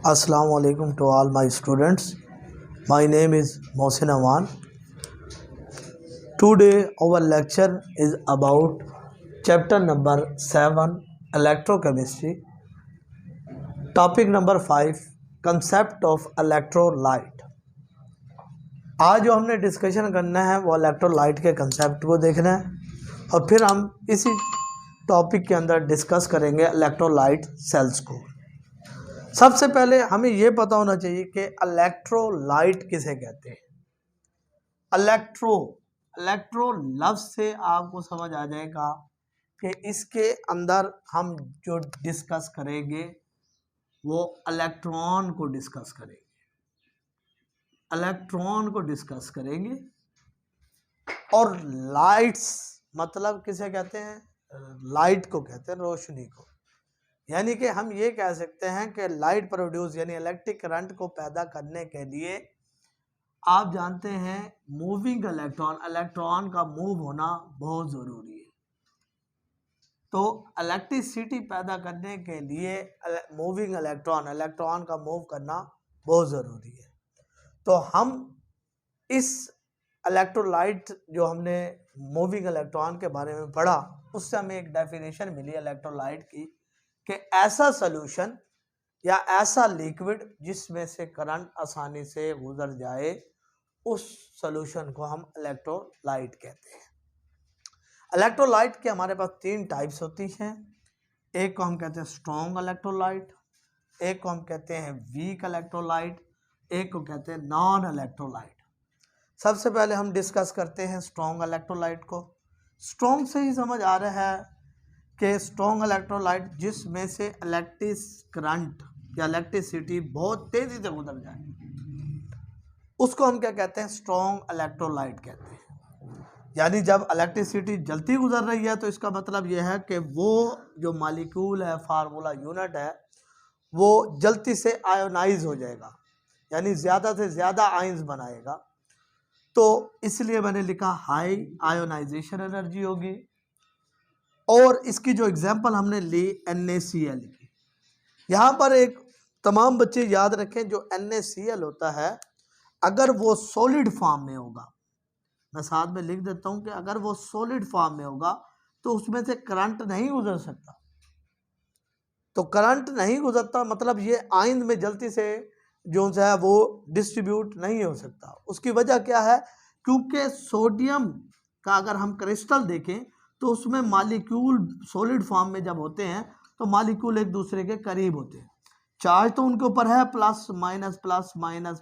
Assalamu alaikum to all my students. My name is Mohsin Aman. Today our lecture is about chapter number 7 electrochemistry. Topic number 5 concept of electrolyte. आज जो हमने discussion करना है वो electrolyte के concept को देखना है और फिर हम इसी टॉपिक के अंदर डिस्कस करेंगे इलेक्ट्रोलाइट सेल्स को। सबसे पहले हमें ये पता होना चाहिए कि इलेक्ट्रोलाइट किसे कहते हैं। इलेक्ट्रो लफ्ज से आपको समझ आ जाएगा कि इसके अंदर हम जो डिस्कस करेंगे वो इलेक्ट्रॉन को डिस्कस करेंगे और लाइट्स मतलब किसे कहते हैं, लाइट को कहते हैं, रोशनी को। यानी कि हम ये कह सकते हैं कि लाइट प्रोड्यूस यानी इलेक्ट्रिक करंट को पैदा करने के लिए आप जानते हैं मूविंग इलेक्ट्रॉन का मूव होना बहुत ज़रूरी है। तो इलेक्ट्रिसिटी पैदा करने के लिए मूविंग इलेक्ट्रॉन का मूव करना बहुत ज़रूरी है। तो हम इस इलेक्ट्रोलाइट जो हमने मूविंग इलेक्ट्रॉन के बारे में पढ़ा उससे हमें एक डेफिनेशन मिली इलेक्ट्रोलाइट की कि ऐसा सॉल्यूशन या ऐसा लिक्विड जिसमें से करंट आसानी से गुजर जाए उस सॉल्यूशन को हम इलेक्ट्रोलाइट कहते हैं। इलेक्ट्रोलाइट के हमारे पास 3 टाइप्स होती हैं। एक को हम कहते हैं स्ट्रॉन्ग इलेक्ट्रोलाइट, एक को हम कहते हैं वीक इलेक्ट्रोलाइट, एक को कहते हैं नॉन इलेक्ट्रोलाइट। सबसे पहले हम डिस्कस करते हैं स्ट्रॉन्ग इलेक्ट्रोलाइट को। स्ट्रॉन्ग से ही समझ आ रहा है कि स्ट्रॉन्ग इलेक्ट्रोलाइट जिसमें से इलेक्ट्रिक करंट या इलेक्ट्रिसिटी बहुत तेज़ी से गुजर जाए उसको हम क्या कहते हैं, स्ट्रॉन्ग इलेक्ट्रोलाइट कहते हैं। यानी जब इलेक्ट्रिसिटी जल्दी गुजर रही है तो इसका मतलब यह है कि वो जो मॉलिक्यूल है, फार्मूला यूनिट है, वो जल्दी से आयोनाइज हो जाएगा, यानी ज़्यादा से ज़्यादा आयंस बनाएगा। तो इसलिए मैंने लिखा हाई आयोनाइजेशन एनर्जी होगी। और इसकी जो एग्जांपल हमने ली NaCl की। यहाँ पर एक तमाम बच्चे याद रखें, जो NaCl होता है अगर वो सॉलिड फॉर्म में होगा, मैं साथ में लिख देता हूँ कि अगर वो सॉलिड फॉर्म में होगा तो उसमें से करंट नहीं गुजर सकता। तो करंट नहीं गुजरता मतलब ये आयन में जल्दी से जो है वो डिस्ट्रीब्यूट नहीं हो सकता। उसकी वजह क्या है, क्योंकि सोडियम का अगर हम क्रिस्टल देखें तो उसमें मॉलिक्यूल सॉलिड फॉर्म में जब होते हैं तो मॉलिक्यूल एक दूसरे के करीब होते हैं। चार्ज तो उनके ऊपर है, प्लस माइनस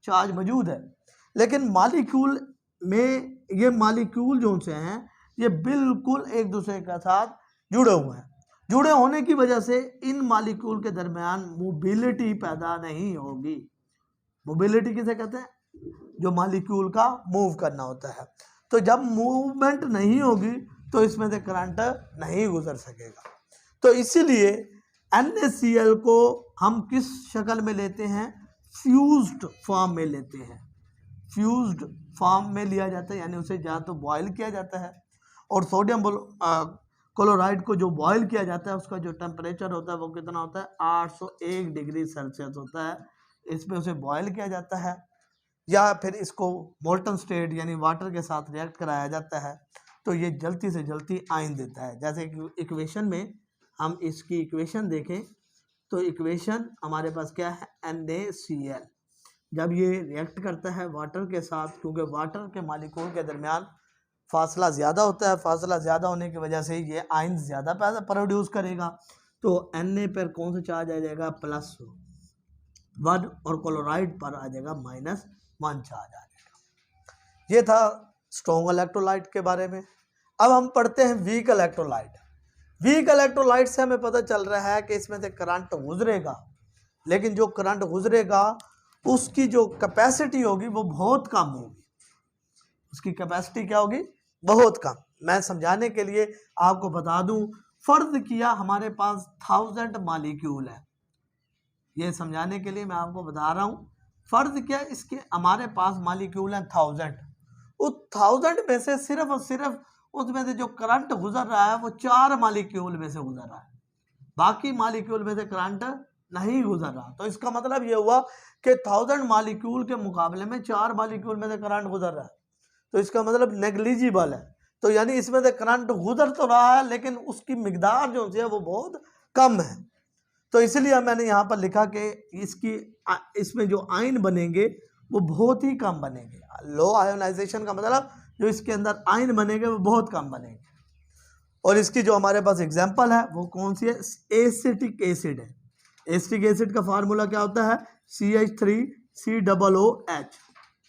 चार्ज मौजूद है, लेकिन मॉलिक्यूल में ये मॉलिक्यूल जो से हैं ये बिल्कुल एक दूसरे के साथ जुड़े हुए हैं। जुड़े होने की वजह से इन मॉलिक्यूल के दरमियान मोबिलिटी पैदा नहीं होगी। मोबिलिटी किसे कहते हैं, जो मॉलिक्यूल का मूव करना होता है। तो जब मूवमेंट नहीं होगी तो इसमें से करंट नहीं गुजर सकेगा। तो इसीलिए NaCl को हम किस शक्ल में लेते हैं, फ्यूज्ड फॉर्म में लेते हैं। फ्यूज्ड फॉर्म में लिया जाता है, यानी उसे या तो बॉयल किया जाता है, और सोडियम क्लोराइड को जो बॉयल किया जाता है उसका जो टेम्परेचर होता है वो कितना होता है, 801 डिग्री सेल्सियस होता है। इसमें उसे बॉयल किया जाता है या फिर इसको मोल्टन स्टेट यानी वाटर के साथ रिएक्ट कराया जाता है तो ये जल्दी से जल्दी आयन देता है। जैसे कि इक्वेशन में हम इसकी इक्वेशन देखें तो इक्वेशन हमारे पास क्या है, NaCl। जब ये रिएक्ट करता है वाटर के साथ, क्योंकि वाटर के मॉलिक्यूल के दरमियान फासला ज़्यादा होता है, फासला ज़्यादा होने की वजह से ये आयन ज़्यादा पैदा प्रोड्यूस करेगा। तो Na पर कौन सा चार्ज आ जाएगा, +1, और क्लोराइड पर आ जाएगा -1 चार्ज आ जाएगा। ये था स्ट्रॉन्ग इलेक्ट्रोलाइट के बारे में। अब हम पढ़ते हैं वीक इलेक्ट्रोलाइट। वीक इलेक्ट्रोलाइट से हमें पता चल रहा है कि इसमें से करंट गुजरेगा, लेकिन जो करंट गुजरेगा उसकी जो कैपेसिटी होगी वो बहुत कम होगी। उसकी कैपेसिटी क्या होगी, बहुत कम। मैं समझाने के लिए आपको बता दूं, फर्ज किया हमारे पास 1000 मॉलिक्यूल है। ये समझाने के लिए मैं आपको बता रहा हूँ, फर्ज क्या इसके हमारे पास मॉलिक्यूल हैं 1000। उस 1000 में से सिर्फ और सिर्फ उसमें से जो करंट गुजर रहा है वो 4 मॉलिक्यूल में से गुजर रहा है, बाकी मॉलिक्यूल में से करंट नहीं गुजर रहा। तो इसका मतलब ये हुआ कि 1000 मॉलिक्यूल के मुकाबले में 4 मॉलिक्यूल में से करंट गुजर रहा है, तो इसका मतलब नेग्लिजिबल है। तो यानी इसमें से करंट गुजर तो रहा है लेकिन उसकी मिकदार जो है वो बहुत कम है। तो इसलिए मैंने यहाँ पर लिखा कि इसमें जो आयन बनेंगे वो बहुत ही कम बनेंगे। लो आयोनाइजेशन का मतलब जो इसके अंदर आयन बनेंगे वो बहुत कम बनेंगे। और इसकी जो हमारे पास एग्जांपल है वो कौन सी है? एसिटिक एसिड है। एसिटिक एसिड का फार्मूला क्या होता है? CH3COOH।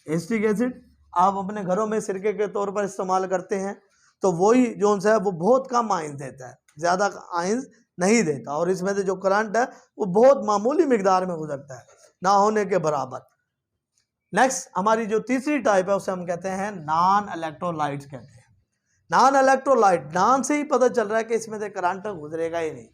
एसिटिक एसिड आप अपने घरों में सिरके के तौर पर इस्तेमाल करते हैं, तो वही जो है वो बहुत कम आयन देता है, ज़्यादा आयन नहीं देता, और इसमें से जो करंट है वो बहुत मामूली मिकदार में गुजरता है, ना होने के बराबर। नेक्स्ट हमारी जो तीसरी टाइप है उसे हम कहते हैं नॉन इलेक्ट्रोलाइट्स कहते हैं। नॉन इलेक्ट्रोलाइट, नॉन से ही पता चल रहा है कि इसमें से करंट गुजरेगा ही नहीं,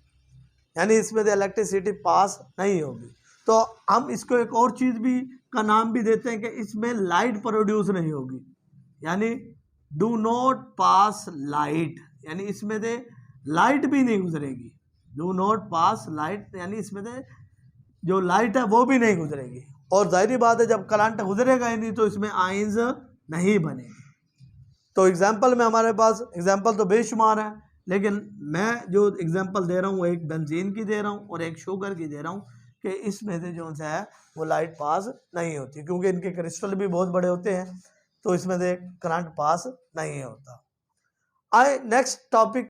यानी इसमें से इलेक्ट्रिसिटी पास नहीं होगी। तो हम इसको एक और चीज़ भी का नाम भी देते हैं कि इसमें लाइट प्रोड्यूस नहीं होगी, यानी डू नॉट पास लाइट, यानी इसमें से लाइट भी नहीं गुजरेगी। डू नॉट पास लाइट यानी इसमें से जो लाइट है वो भी नहीं गुजरेगी। और जाहिर बात है जब करंट गुजरेगा ही नहीं तो इसमें आयंस नहीं बनेगी। तो एग्जाम्पल में हमारे पास एग्जाम्पल तो बेशुमार है, लेकिन मैं जो एग्जाम्पल दे रहा हूँ एक बेंजीन की दे रहा हूँ और एक शुगर की दे रहा हूँ कि इसमें से जो है वो लाइट पास नहीं होती, क्योंकि इनके क्रिस्टल भी बहुत बड़े होते हैं, तो इसमें से करंट पास नहीं होता। आए नेक्स्ट टॉपिक